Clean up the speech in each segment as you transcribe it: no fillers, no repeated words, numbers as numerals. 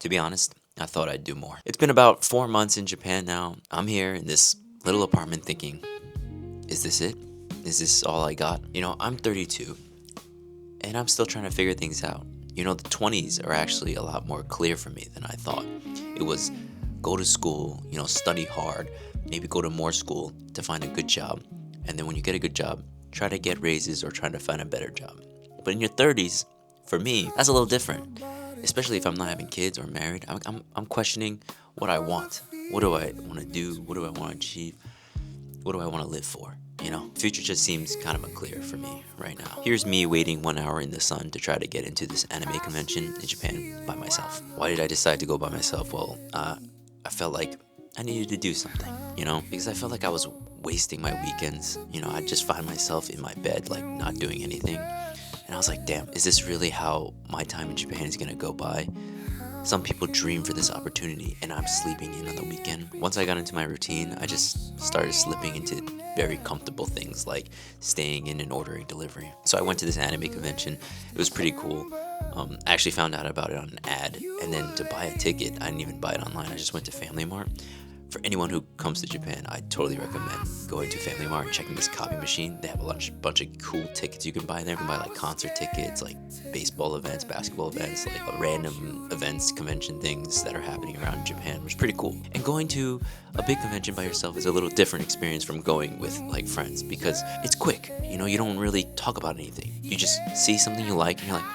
To be honest, I thought I'd do more. It's been about 4 months in Japan now. I'm here in this little apartment thinking, is this it? Is this all I got? I'm 32 and I'm still trying to figure things out. The 20s are actually a lot more clear for me than I thought. It was go to school, study hard, maybe go to more school to find a good job. And then when you get a good job, try to get raises or try to find a better job. But in your 30s, for me, that's a little different. Especially if I'm not having kids or married, I'm questioning what I want. What do I want to do? What do I want to achieve? What do I want to live for? Future just seems kind of unclear for me right now. Here's me waiting 1 hour in the sun to try to get into this anime convention in Japan by myself. Why did I decide to go by myself? Well, I felt like I needed to do something, because I felt like I was wasting my weekends. I'd just find myself in my bed, like not doing anything. And I was like, damn, is this really how my time in Japan is gonna go by? Some people dream for this opportunity and I'm sleeping in on the weekend. Once I got into my routine, I just started slipping into very comfortable things like staying in and ordering delivery. So I went to this anime convention. It was pretty cool. I actually found out about it on an ad, and then to buy a ticket, I didn't even buy it online. I just went to Family Mart. For anyone who comes to Japan, I totally recommend going to Family Mart and checking this copy machine. They have a bunch of cool tickets you can buy there. You can buy like concert tickets, like baseball events, basketball events, like random events, convention things that are happening around Japan, which is pretty cool. And going to a big convention by yourself is a little different experience from going with like friends because it's quick. You don't really talk about anything. You just see something you like and you're like,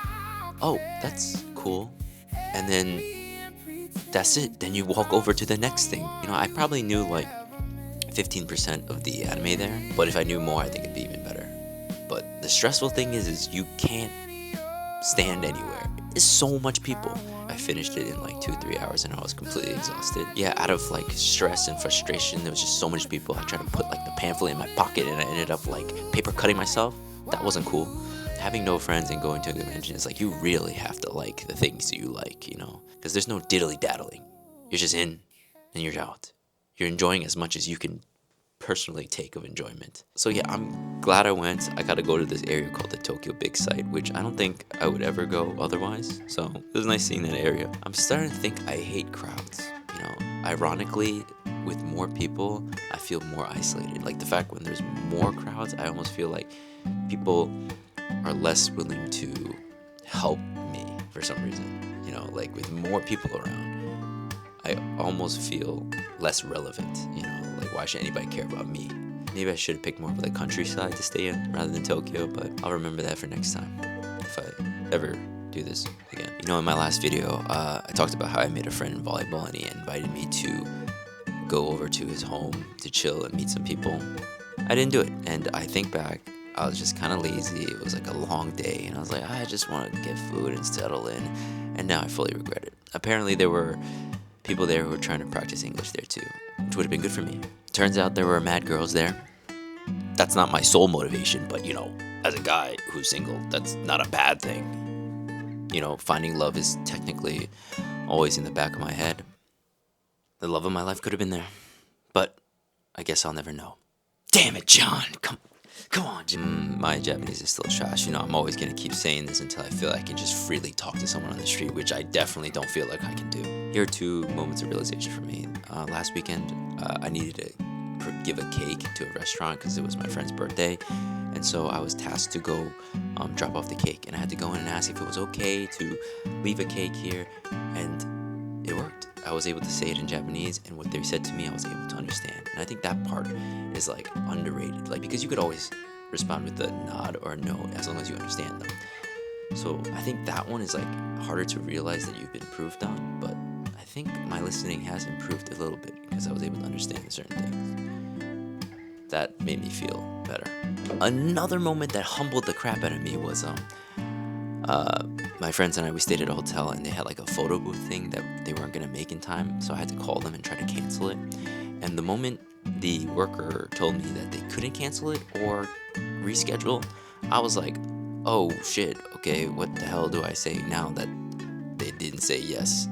oh, that's cool. And then that's it. Then you walk over to the next thing. I probably knew like 15% of the anime there, but if I knew more, I think it'd be even better. But the stressful thing is you can't stand anywhere. There's so much people. I finished it in like 2-3 hours and I was completely exhausted. Yeah, out of like stress and frustration, there was just so much people. I tried to put like the pamphlet in my pocket and I ended up like paper cutting myself. That wasn't cool. Having no friends and going to a convention is like you really have to like the things you like, because there's no diddly daddling. You're just in and you're out. You're enjoying as much as you can personally take of enjoyment. So yeah, I'm glad I went. I got to go to this area called the Tokyo Big Sight, which I don't think I would ever go otherwise. So it was nice seeing that area. I'm starting to think I hate crowds. Ironically, with more people, I feel more isolated. Like the fact when there's more crowds, I almost feel like people are less willing to help me for some reason. Like with more people around, I almost feel less relevant. Like why should anybody care about me? Maybe I should have picked more of the countryside to stay in rather than Tokyo, but I'll remember that for next time if I ever do this again. In my last video, I talked about how I made a friend in volleyball and he invited me to go over to his home to chill and meet some people. I didn't do it, and I think back, I was just kind of lazy. It was like a long day, and I was like, I just want to get food and settle in, and now I fully regret it. Apparently, there were people there who were trying to practice English there too, which would have been good for me. Turns out there were mad girls there. That's not my sole motivation, but as a guy who's single, that's not a bad thing. Finding love is technically always in the back of my head. The love of my life could have been there, but I guess I'll never know. Damn it, John! Come on. My Japanese is still trash. I'm always going to keep saying this until I feel I can just freely talk to someone on the street, which I definitely don't feel like I can do. Here are 2 moments of realization for me. Last weekend, I needed to give a cake to a restaurant because it was my friend's birthday. And so I was tasked to go drop off the cake. And I had to go in and ask if it was okay to leave a cake here. And it worked. I was able to say it in Japanese, and what they said to me, I was able to understand. And I think that part is like underrated, because you could always respond with a nod or a no as long as you understand them. So I think that one is like harder to realize that you've improved on, but I think my listening has improved a little bit because I was able to understand certain things. That made me feel better. Another moment that humbled the crap out of me was my friends and I, we stayed at a hotel and they had like a photo booth thing that they weren't going to make in time, so I had to call them and try to cancel it. And the moment the worker told me that they couldn't cancel it or reschedule, I was like, oh shit, okay, what the hell do I say now that they didn't say yes?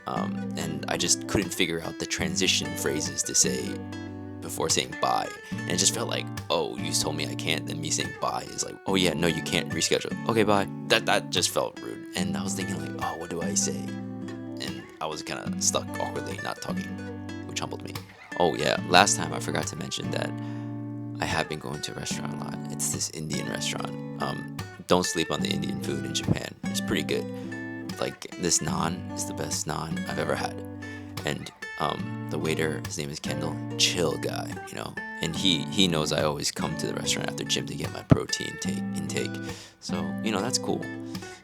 And I just couldn't figure out the transition phrases to say before saying bye. And it just felt like, oh, you told me I can't, then me saying bye is like, oh yeah, no, you can't reschedule. Okay, bye. That just felt rude. And I was thinking like, oh, what do I say? And I was kind of stuck awkwardly not talking, which humbled me. Oh yeah, last time I forgot to mention that I have been going to a restaurant a lot. It's this Indian restaurant. Don't sleep on the Indian food in Japan. It's pretty good. Like, this naan is the best naan I've ever had. And the waiter, his name is Kendall, chill guy, you know. And he knows I always come to the restaurant after gym to get my protein intake. So, you know, that's cool.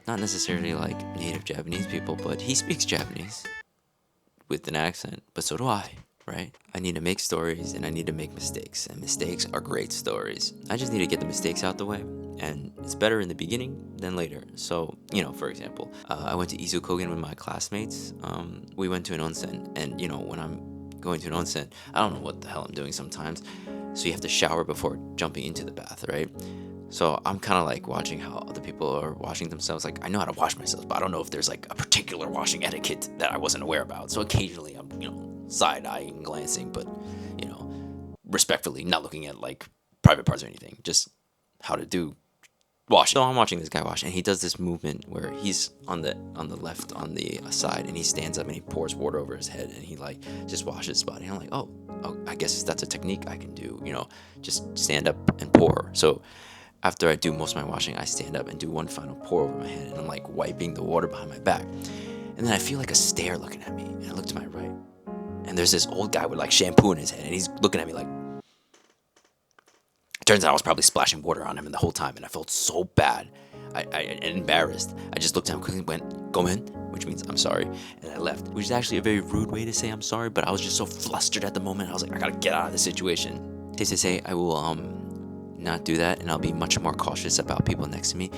Not necessarily like native Japanese people, but he speaks Japanese with an accent, but so do I, right? I need to make stories and I need to make mistakes, and mistakes are great stories. I just need to get the mistakes out the way, and it's better in the beginning than later. So, you know, for example, I went to Izukogen with my classmates. We went to an onsen, and you know, when I'm going to an onsen, I don't know what the hell I'm doing sometimes. So you have to shower before jumping into the bath, right? So I'm kind of like watching how other people are washing themselves. Like, I know how to wash myself, but I don't know if there's like a particular washing etiquette that I wasn't aware about. So occasionally I'm, you know, side-eyeing, glancing, but, you know, respectfully, not looking at like private parts or anything, just how to do washing. So I'm watching this guy wash, and he does this movement where he's on the left on the side, and he stands up and he pours water over his head, and he like just washes his body. And I'm like, oh, I guess that's a technique I can do, you know, just stand up and pour. So after I do most of my washing, I stand up and do one final pour over my head, and I'm like wiping the water behind my back. And then I feel like a stare looking at me, and I look to my right, and there's this old guy with like shampoo in his head, and he's looking at me like. It turns out I was probably splashing water on him the whole time, and I felt so bad. And embarrassed. I just looked at him quickly and went, "Gomen," which means I'm sorry, and I left. Which is actually a very rude way to say I'm sorry, but I was just so flustered at the moment. I was like, I gotta get out of this situation. They say I will not do that, and I'll be much more cautious about people next to me.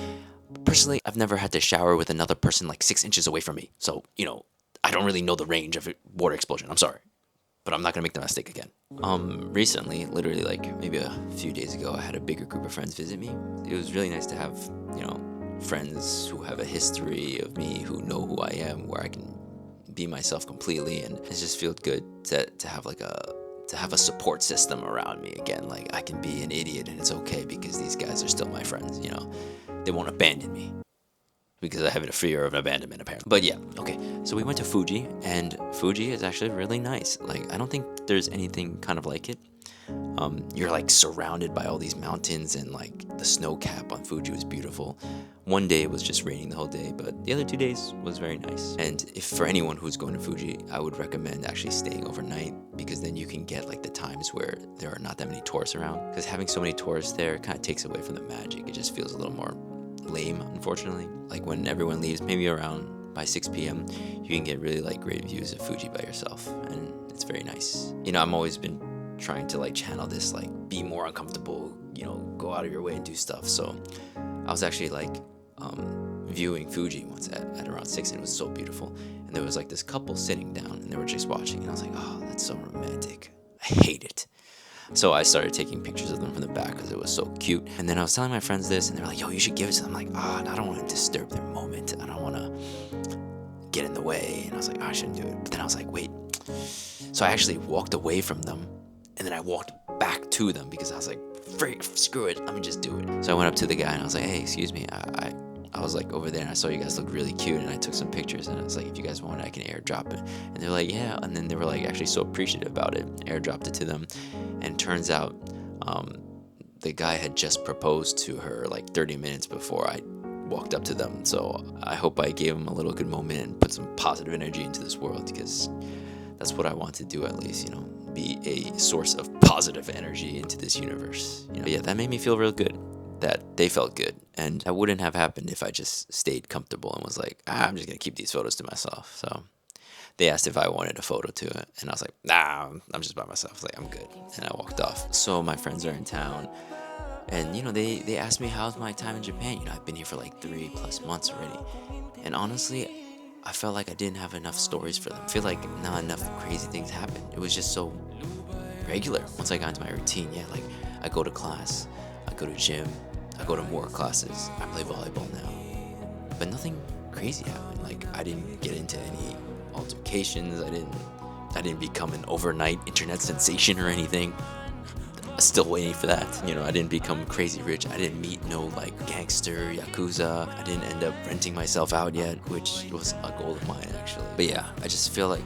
Personally, I've never had to shower with another person like 6 inches away from me, so you know, I don't really know the range of a water explosion. I'm sorry, but I'm not gonna make the mistake again. Recently, literally like maybe a few days ago, I had a bigger group of friends visit me. It was really nice to have, you know, friends who have a history of me, who know who I am, where I can be myself completely, and it just feels good to have like a support system around me again. Like, I can be an idiot and it's okay because these guys are still my friends, you know. They won't abandon me. Because I have a fear of abandonment, apparently. But yeah, okay. So we went to Fuji, and Fuji is actually really nice. Like, I don't think there's anything kind of like it. You're like surrounded by all these mountains, and like the snow cap on Fuji was beautiful. One day it was just raining the whole day, but the other 2 days was very nice. And if for anyone who's going to Fuji, I would recommend actually staying overnight, because then you can get like the times where there are not that many tourists around. Because having so many tourists there kind of takes away from the magic. It just feels a little more lame, unfortunately. Like, when everyone leaves, maybe around by 6 p.m, you can get really like great views of Fuji by yourself, and it's very nice. You know, I've always been trying to like channel this, like, be more uncomfortable, you know, go out of your way and do stuff. So I was actually like viewing Fuji once at around 6, and it was so beautiful, and there was like this couple sitting down, and they were just watching, and I was like, oh, that's so romantic. I hate it. So I started taking pictures of them from the back because it was so cute. And then I was telling my friends this, and they're like, yo, you should give it to them. I'm like, I don't want to disturb their moment. I don't want to get in the way. And I was like, I shouldn't do it. But then I was like, wait. So I actually walked away from them, and then I walked back to them because I was like, screw it, let me just do it. So I went up to the guy, and I was like, hey, excuse me, I was like over there, and I saw you guys look really cute, and I took some pictures, and I was like, if you guys want it, I can airdrop it. And they're like, yeah. And then they were like actually so appreciative about it. Airdropped it to them, and turns out the guy had just proposed to her like 30 minutes before I walked up to them. So I hope I gave him a little good moment and put some positive energy into this world, because that's what I want to do, at least, you know, be a source of positive energy into this universe. You know, yeah, that made me feel real good. That they felt good, and that wouldn't have happened if I just stayed comfortable and was like, I'm just gonna keep these photos to myself. So they asked if I wanted a photo too, and I was like, nah, I'm just by myself. Like, I'm good, and I walked off. So my friends are in town, and you know, they asked me how's my time in Japan. You know, I've been here for like 3+ months already, and honestly, I felt like I didn't have enough stories for them. I feel like not enough crazy things happened. It was just so regular. Once I got into my routine, yeah, like I go to class, I go to gym, I go to more classes, I play volleyball now, but nothing crazy happened. Like, I didn't get into any altercations, I didn't become an overnight internet sensation or anything. Still waiting for that. You know, I didn't become crazy rich. I didn't meet no like gangster, yakuza. I didn't end up renting myself out yet, which was a goal of mine actually. But yeah, I just feel like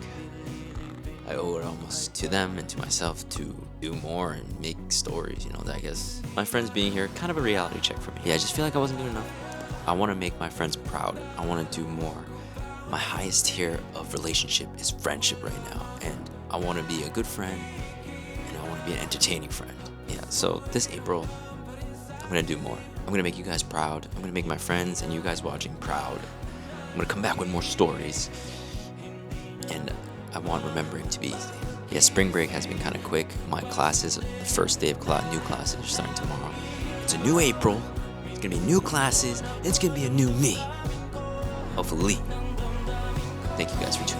I owe it almost to them and to myself to do more and make stories, you know, that I guess my friends being here, kind of a reality check for me. Yeah, I just feel like I wasn't doing enough. I want to make my friends proud. I want to do more. My highest tier of relationship is friendship right now, and I want to be a good friend, and I want to be an entertaining friend. Yeah, so this April, I'm gonna do more. I'm gonna make you guys proud. I'm gonna make my friends and you guys watching proud. I'm gonna come back with more stories, and I want remembering to be easy. Yeah, spring break has been kind of quick. My classes, the first day of new classes are starting tomorrow. It's a new April. It's gonna be new classes. And it's gonna be a new me. Hopefully. Thank you guys for tuning in.